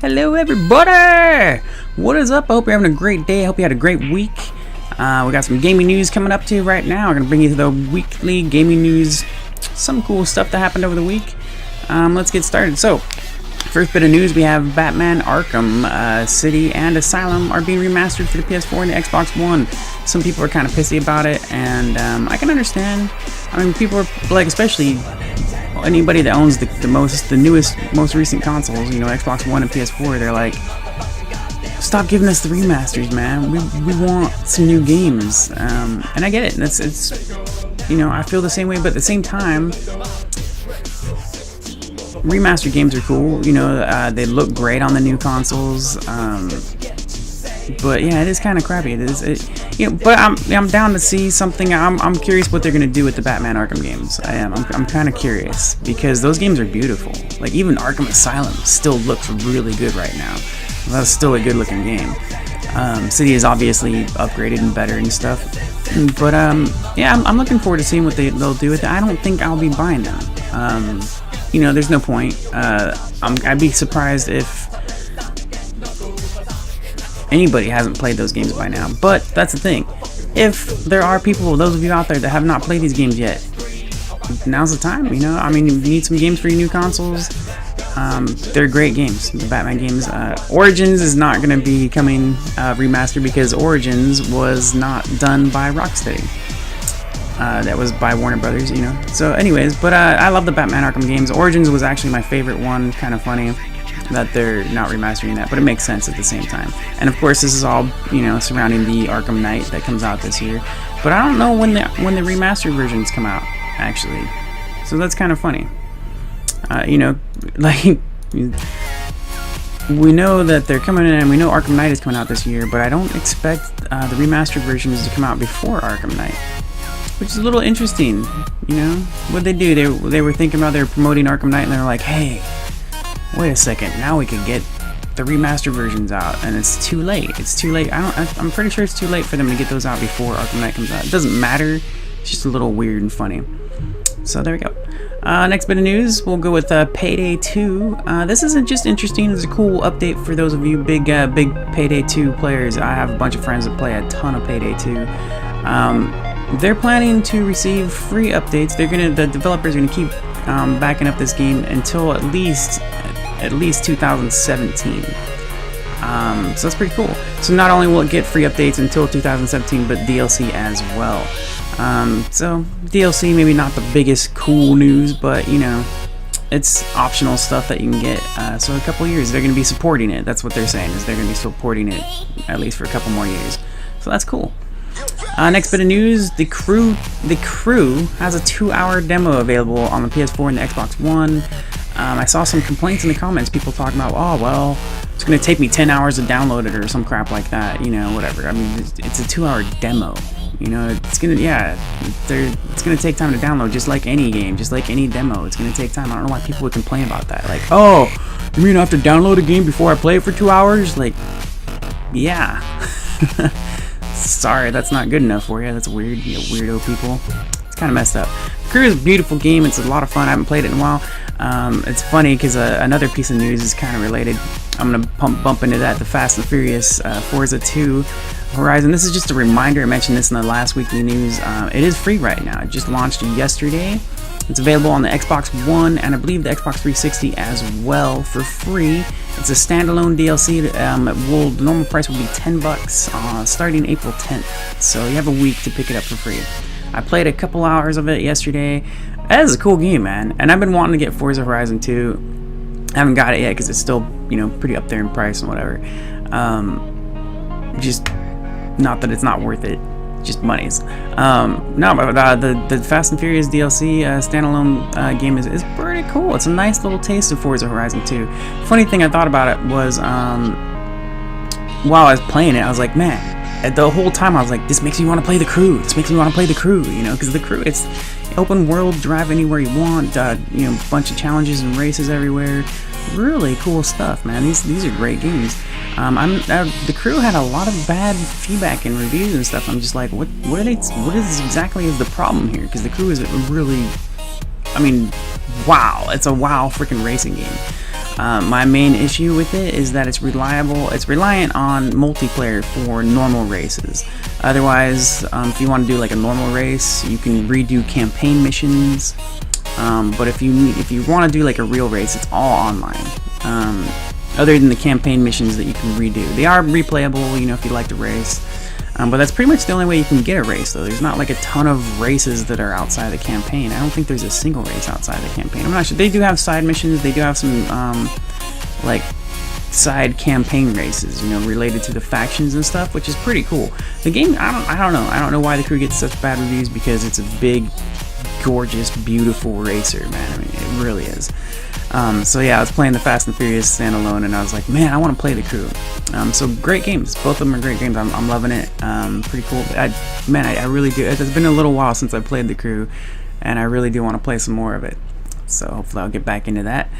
Hello everybody! What is up? I hope you're having a great day. I hope you had a great week. We got some gaming news coming up to you right now. We're going to bring you the weekly gaming news. Some cool stuff that happened over the week. Let's get started. So, first bit of news, we have Batman Arkham City and Asylum are being remastered for the PS4 and the Xbox One. Some people are kind of pissy about it, and I can understand. I mean, people are like, especially anybody that owns the newest, most recent consoles, you know, Xbox One and PS4, they're like, stop giving us the remasters, man. We want some new games. And I get it. It's you know, I feel the same way, but at the same time, remastered games are cool. You know, they look great on the new consoles. But yeah, it is kind of crappy. You know, but I'm down to see something. I'm curious what they're gonna do with the Batman Arkham games. I am. I'm kind of curious because those games are beautiful. Like even Arkham Asylum still looks really good right now. That's still a good looking game. City is obviously upgraded and better and stuff. But yeah, I'm looking forward to seeing what they'll do with it. I don't think I'll be buying them. You know, there's no point. I'd be surprised if anybody hasn't played those games by now. But that's the thing. If there are people, those of you out there that have not played these games yet, now's the time. You know, I mean, you need some games for your new consoles. They're great games, the Batman games. Origins is not going to be coming remastered because Origins was not done by Rocksteady. That was by Warner Brothers, you know. So anyways, but I love the Batman Arkham games. Origins was actually my favorite one. Kind of funny that they're not remastering that, but it makes sense at the same time. And of course, this is all, you know, surrounding the Arkham Knight that comes out this year. But I don't know when the remastered versions come out, actually. So that's kind of funny. You know, like, we know that they're coming in, and we know Arkham Knight is coming out this year, but I don't expect the remastered versions to come out before Arkham Knight, which is a little interesting. You know, what they do, they were thinking about, they were promoting Arkham Knight, and they're like, hey, wait a second, now we could get the remastered versions out, and it's too late. It's too late. I'm pretty sure it's too late for them to get those out before Arkham Knight comes out. It doesn't matter. It's just a little weird and funny. So there we go. Next bit of news, we'll go with Payday 2. This isn't just interesting, it's a cool update for those of you big Payday 2 players. I have a bunch of friends that play a ton of Payday 2. They're planning to receive free updates. The developers are gonna keep backing up this game until at least 2017. So that's pretty cool. So not only will it get free updates until 2017, but DLC as well. So DLC, maybe not the biggest cool news, but you know, it's optional stuff that you can get. So a couple years they're going to be supporting it. That's what they're saying, is they're going to be supporting it at least for a couple more years. So that's cool. Next bit of news, the crew has a 2-hour demo available on the PS4 and the Xbox One. I saw some complaints in the comments, people talking about, oh well, it's going to take me 10 hours to download it or some crap like that, you know, whatever. I mean, it's a 2-hour demo, you know, it's going to take time to download, just like any game, just like any demo, it's going to take time. I don't know why people would complain about that, like, oh, you mean I have to download a game before I play it for 2 hours? Like, yeah. Sorry, that's not good enough for you. That's weird, you weirdo people. It's kind of messed up. Crew is a beautiful game. It's a lot of fun. I haven't played it in a while. It's funny because another piece of news is kind of related. I'm going to bump into that. The Fast and Furious Forza 2 Horizon. This is just a reminder. I mentioned this in the last weekly news. It is free right now. It just launched yesterday. It's available on the Xbox One and I believe the Xbox 360 as well for free. It's a standalone DLC. The normal price will be $10 starting April 10th. So you have a week to pick it up for free. I played a couple hours of it yesterday. That is a cool game, man. And I've been wanting to get Forza Horizon 2. I haven't got it yet because it's still, you know, pretty up there in price and whatever. Just not that it's not worth it. Just monies. No, but the Fast and Furious DLC standalone game is pretty cool. It's a nice little taste of Forza Horizon 2. Funny thing I thought about it was while I was playing it, I was like, man, the whole time I was like, this makes me want to play the crew. This makes me want to play the crew, you know, because the crew, it's open world, drive anywhere you want, you know, bunch of challenges and races everywhere. Really cool stuff, man. These are great games. The crew had a lot of bad feedback and reviews and stuff. I'm just like, what is exactly is the problem here? Because the crew is really, I mean, wow, it's a wow freaking racing game. My main issue with it is that it's reliant on multiplayer for normal races. Otherwise, if you want to do like a normal race, you can redo campaign missions. But if you want to do like a real race, it's all online. Other than the campaign missions that you can redo, they are replayable, you know, if you like to race. But that's pretty much the only way you can get a race, though. There's not like a ton of races that are outside the campaign. I don't think there's a single race outside the campaign. I'm not sure. They do have side missions. They do have some like side campaign races, you know, related to the factions and stuff, which is pretty cool. The game, I don't know why the crew gets such bad reviews, because it's a big, gorgeous, beautiful racer, man. I mean, it really is. So yeah, I was playing the Fast and Furious standalone, and I was like, man, I want to play the crew. So great games. Both of them are great games. I'm loving it. Pretty cool. I really do. It's been a little while since I played the crew, and I really do want to play some more of it. So hopefully I'll get back into that.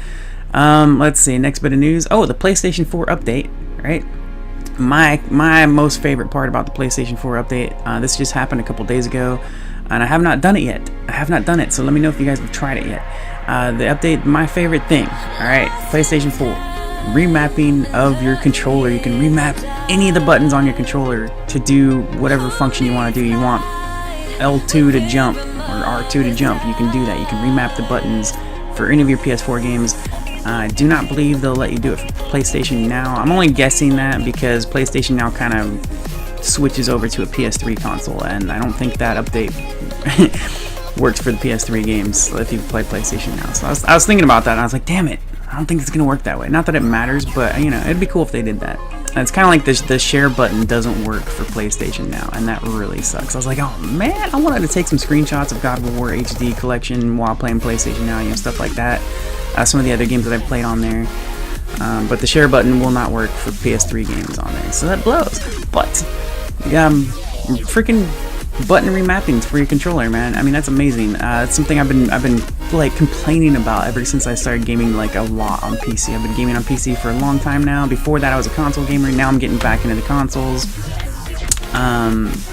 Let's see. Next bit of news. Oh, the PlayStation 4 update. Right. My most favorite part about the PlayStation 4 update. This just happened a couple days ago, and I have not done it yet. I have not done it. So let me know if you guys have tried it yet. The update, my favorite thing. Alright, PlayStation 4. Remapping of your controller. You can remap any of the buttons on your controller to do whatever function you want to do. You want L2 to jump or R2 to jump. You can do that. You can remap the buttons for any of your PS4 games. I do not believe they'll let you do it for PlayStation Now. I'm only guessing that because PlayStation Now kind of switches over to a PS3 console, and I don't think that update works for the PS3 games if you play PlayStation Now. So I was thinking about that, and I was like, damn it, I don't think it's gonna work that way. Not that it matters, but you know, it'd be cool if they did that. And it's kind of like the share button doesn't work for PlayStation Now, and that really sucks. I was like, oh man, I wanted to take some screenshots of God of War HD collection while playing PlayStation Now, you know, stuff like that. Some of the other games that I've played on there. But the share button will not work for PS3 games on there, so that blows. But freaking button remappings for your controller, man. I mean, that's amazing. It's something I've been like complaining about ever since I started gaming like a lot on PC. I've been gaming on PC for a long time now. Before that, I was a console gamer. Now I'm getting back into the consoles.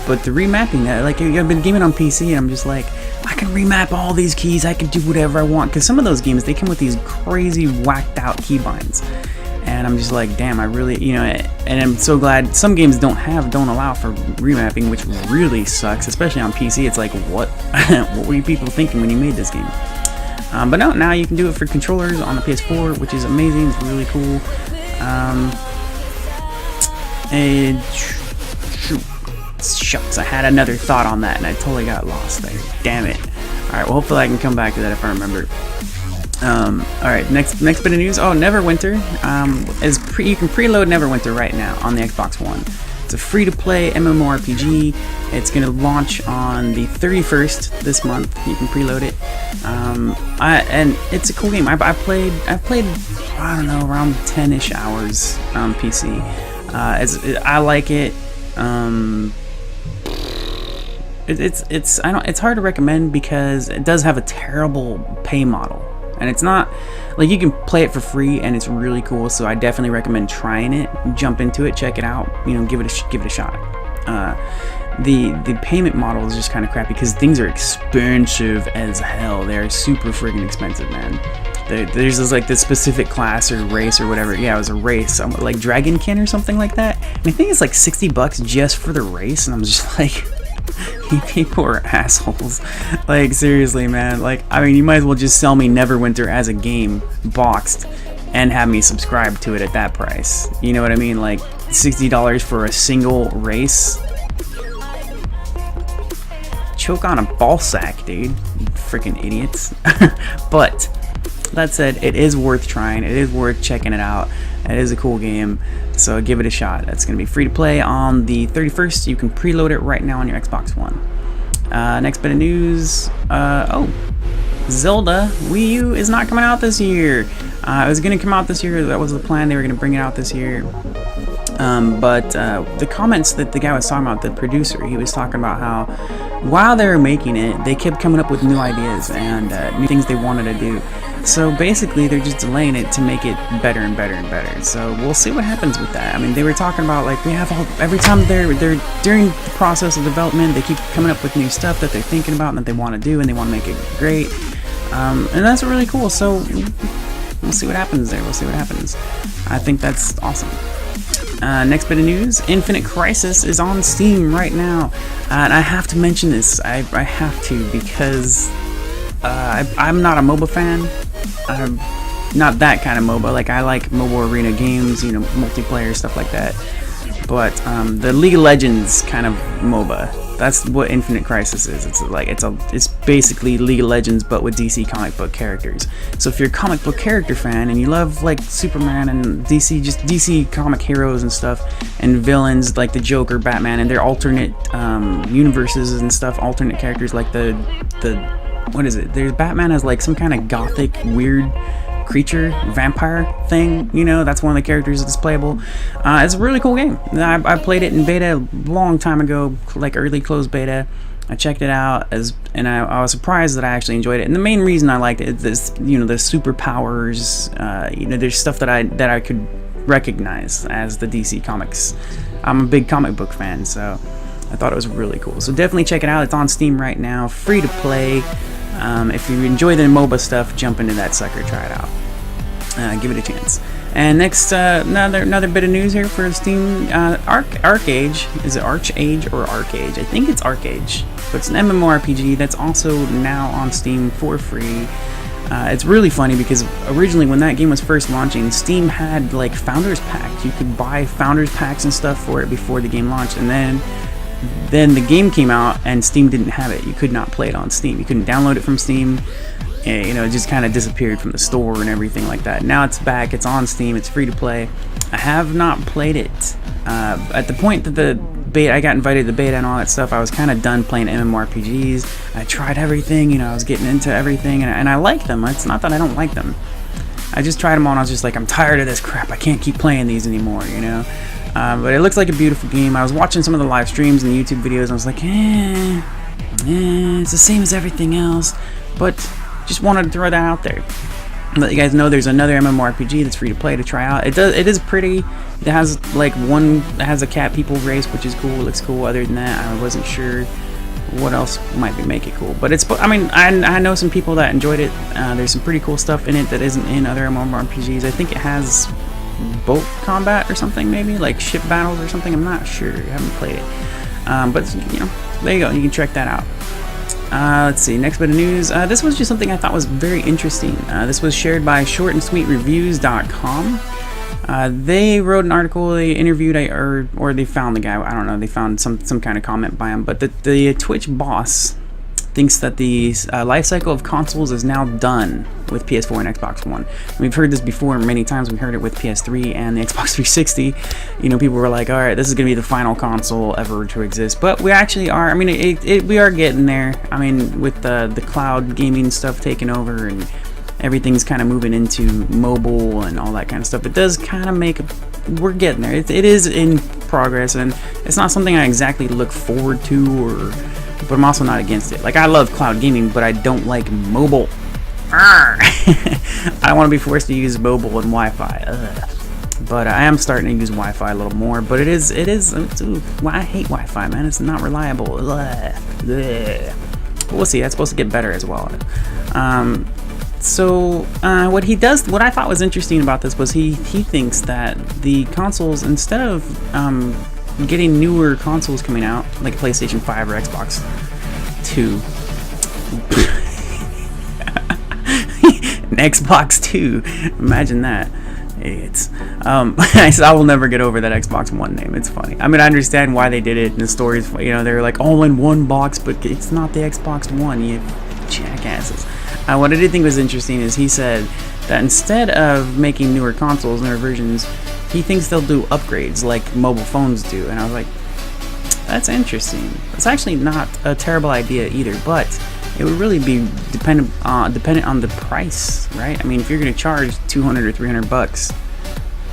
But the remapping, like I've been gaming on PC, and I'm just like, I can remap all these keys. I can do whatever I want, because some of those games, they come with these crazy whacked out keybinds. And I'm just like, damn, I really, you know, and I'm so glad some games don't allow for remapping, which really sucks, especially on PC. It's like, what were you people thinking when you made this game? But no, now you can do it for controllers on the PS4, which is amazing. It's really cool. And shucks, I had another thought on that, and I totally got lost there. Damn it. All right, well, hopefully I can come back to that if I remember. Alright, next bit of news. Oh, Neverwinter. You can preload Neverwinter right now on the Xbox One. It's a free-to-play MMORPG. It's going to launch on the 31st this month. You can preload it. And it's a cool game. I've played, I don't know, around 10-ish hours on PC. I like it. It's hard to recommend because it does have a terrible pay model. And it's not like you can play it for free, and it's really cool. So I definitely recommend trying it. Jump into it, check it out. You know, give it a shot. The payment model is just kind of crappy because things are expensive as hell. They're super friggin' expensive, man. There's this specific class or race or whatever. Yeah, it was a race, like Dragonkin or something like that. And I think it's like $60 just for the race, and I'm just like, you people are assholes. Like, seriously, man. Like, I mean, you might as well just sell me Neverwinter as a game boxed and have me subscribe to it at that price. You know what I mean? Like, $60 for a single race. Choke on a ball sack, dude. You freaking idiots. But that said, it is worth trying. It is worth checking it out. It is a cool game, so give it a shot. It's going to be free to play on the 31st. You can preload it right now on your Xbox One. Next bit of news. Zelda Wii U is not coming out this year. It was going to come out this year. That was the plan. They were going to bring it out this year. But the comments that the guy was talking about, the producer, he was talking about how while they were making it, they kept coming up with new ideas and new things they wanted to do. So basically, they're just delaying it to make it better and better and better. So we'll see what happens with that. I mean, they were talking about like we have every time they're during the process of development, they keep coming up with new stuff that they're thinking about and that they want to do, and they want to make it great. And that's really cool. So we'll see what happens there. We'll see what happens. I think that's awesome. Next bit of news, Infinite Crisis is on Steam right now. And I have to mention this. I have to, because I'm not a MOBA fan. I'm not that kind of MOBA. Like, I like mobile arena games, you know, multiplayer, stuff like that. But the League of Legends kind of MOBA, that's what Infinite Crisis is. It's basically League of Legends but with DC comic book characters. So if you're a comic book character fan and you love like Superman and DC, just DC comic heroes and stuff, and villains like the Joker, Batman, and their alternate universes and stuff, alternate characters like the what is it? There's Batman as like some kind of gothic weird creature, vampire thing, you know, that's one of the characters that's playable. It's a really cool game. I played it in beta a long time ago, like early closed beta. I checked it out and I was surprised that I actually enjoyed it. And the main reason I liked it is, you know, the superpowers. You know, there's stuff that I could recognize as the DC comics. I'm a big comic book fan, so I thought it was really cool. So definitely check it out. It's on Steam right now, free to play. If you enjoy the MOBA stuff, jump into that sucker, try it out. Give it a chance. And next, another bit of news here for Steam. Archeage, is it ArchAge or Archeage? I think it's Archeage, but it's an MMORPG that's also now on Steam for free. It's really funny because originally when that game was first launching, Steam had like Founders Packs. You could buy Founders Packs and stuff for it before the game launched, and then the game came out and Steam didn't have it. You could not play it on Steam. You couldn't download it from Steam. You know, it just kind of disappeared from the store and everything like that. Now it's back. It's on Steam. It's free to play. I have not played it. At the point that the beta, I got invited to the beta and all that stuff, I was kind of done playing MMORPGs. I tried everything. You know, I was getting into everything, and I like them. It's not that I don't like them. I just tried them all and I was just like, I'm tired of this crap. I can't keep playing these anymore, you know. But it looks like a beautiful game. I was watching some of the live streams and the YouTube videos and I was like, it's the same as everything else, but just wanted to throw that out there. Let you guys know there's another MMORPG that's free to play to try out. It is pretty. It has like it has a cat people race, which is cool. It looks cool. Other than that, I wasn't sure what else might make it cool. But I mean, I know some people that enjoyed it. There's some pretty cool stuff in it that isn't in other MMORPGs. I think it has boat combat or something, maybe like ship battles or something. I'm not sure. I haven't played it, but you know, there you go. You can check that out. Let's see, next bit of news. This was just something I thought was very interesting. This was shared by shortandsweetreviews.com. They wrote an article. They interviewed or they found the guy. I don't know. They found some kind of comment by him. But the Twitch boss thinks that the life cycle of consoles is now done with PS4 and Xbox One. We've heard this before many times. We heard it with PS3 and the Xbox 360. You know, people were like, all right, this is going to be the final console ever to exist. But we actually are. I mean, we are getting there. I mean, with the cloud gaming stuff taking over and everything's kind of moving into mobile and all that kind of stuff. It does kind of we're getting there. It is in progress, and it's not something I exactly look forward to, but I'm also not against it. Like, I love cloud gaming, but I don't like mobile. I don't want to be forced to use mobile and Wi-Fi. But I am starting to use Wi-Fi a little more. But it is. Ooh, I hate Wi-Fi, man. It's not reliable. But we'll see. That's supposed to get better as well. What I thought was interesting about this was he thinks that the consoles, instead of getting newer consoles coming out, like PlayStation 5 or Xbox 2, an Xbox 2, imagine that, idiots. I will never get over that Xbox One name. It's funny. I mean, I understand why they did it, and the stories, you know, they're like all in one box, but it's not the Xbox One, you jackasses. What I did think was interesting is he said that instead of making newer consoles, newer versions, he thinks they'll do upgrades like mobile phones do. And I was like, that's interesting. It's actually not a terrible idea either, but it would really be dependent on the price, right? I mean, if you're going to charge $200 or $300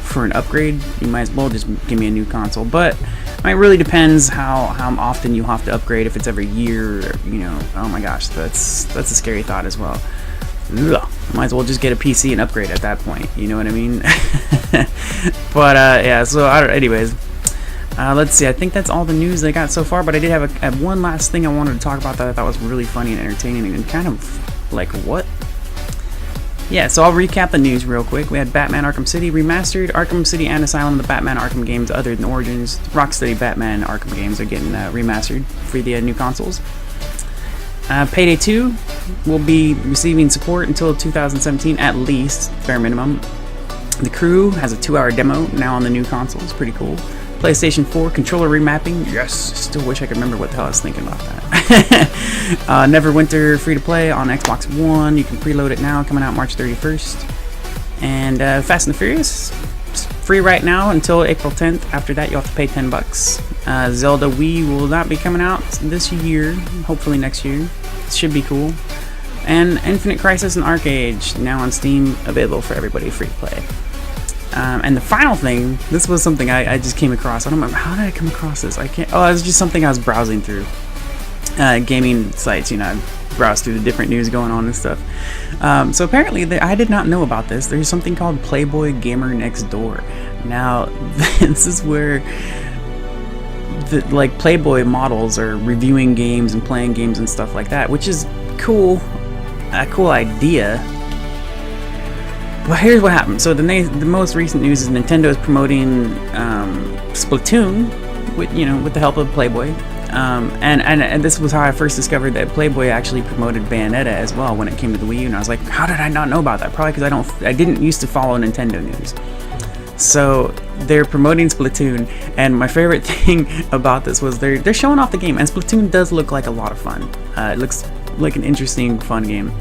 for an upgrade, you might as well just give me a new console. But I mean, it really depends how often you have to upgrade. If it's every year, you know, oh my gosh, that's a scary thought as well. Ugh. Might as well just get a PC and upgrade at that point, you know what I mean? But yeah, so anyways, let's see. I think that's all the news I got so far, but I did have one last thing I wanted to talk about that I thought was really funny and entertaining and kind of like, what? Yeah, so I'll recap the news real quick. We had Batman Arkham City Remastered, Arkham City and Asylum, the Batman Arkham games other than Origins. Rocksteady Batman Arkham games are getting remastered for the new consoles. Payday 2 will be receiving support until 2017 at least, bare minimum. The Crew has a 2-hour demo now on the new consoles, pretty cool. PlayStation 4 controller remapping, yes, still wish I could remember what the hell I was thinking about that. Neverwinter free to play on Xbox One, you can preload it now, coming out March 31st. And Fast and the Furious, free right now until April 10th. After that, you'll have to pay $10. Zelda Wii will not be coming out this year, hopefully next year. It should be cool. And Infinite Crisis and Archeage, now on Steam, available for everybody, free to play. And the final thing, this was something I just came across. I don't remember, how did I come across this? I can't, oh, it was just something I was browsing through. Gaming sites, you know, I browse through the different news going on and stuff. So apparently, I did not know about this. There's something called Playboy Gamer Next Door. Now, this is where like Playboy models are reviewing games and playing games and stuff like that, which is cool, a cool idea. But here's what happened. So the most recent news is Nintendo is promoting Splatoon with the help of Playboy. And this was how I first discovered that Playboy actually promoted Bayonetta as well when it came to the Wii U, and I was like, how did I not know about that? Probably because I didn't used to follow Nintendo news. So they're promoting Splatoon, and my favorite thing about this was they're showing off the game, and Splatoon does look like a lot of fun. It looks like an interesting, fun game.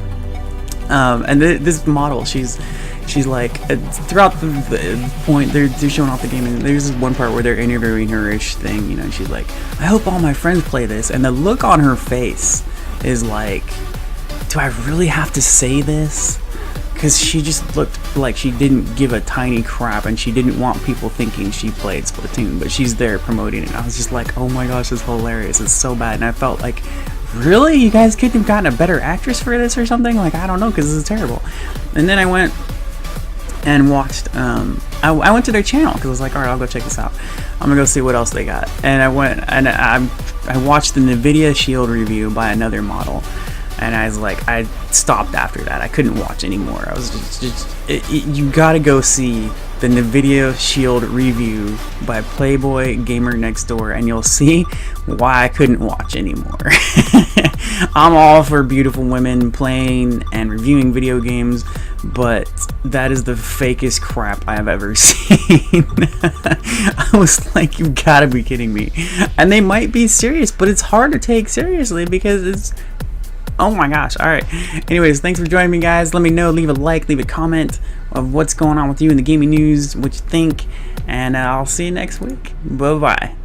And this model, she's like, throughout the point they're showing off the game, and there's this one part where they're interviewing her-ish thing, you know, and she's like, I hope all my friends play this, and the look on her face is like, do I really have to say this? Because she just looked like she didn't give a tiny crap, and she didn't want people thinking she played Splatoon, but she's there promoting it. I was just like, oh my gosh, this is hilarious, it's so bad. And I felt like, really? You guys couldn't have gotten a better actress for this or something? Like, I don't know, because this is terrible. And then I went and watched, I went to their channel, because I was like, alright, I'll go check this out. I'm gonna go see what else they got. And I went, and I watched the NVIDIA Shield review by another model. And I was like, I stopped after that. I couldn't watch anymore. I was you gotta go see the NVIDIA Shield review by Playboy Gamer Next Door, and you'll see why I couldn't watch anymore. I'm all for beautiful women playing and reviewing video games, but that is the fakest crap I have ever seen. I was like, you gotta be kidding me. And they might be serious, but it's hard to take seriously because it's, oh my gosh. Alright, anyways, thanks for joining me, guys. Let me know, leave a like, leave a comment of what's going on with you in the gaming news, what you think, and I'll see you next week. Bye bye.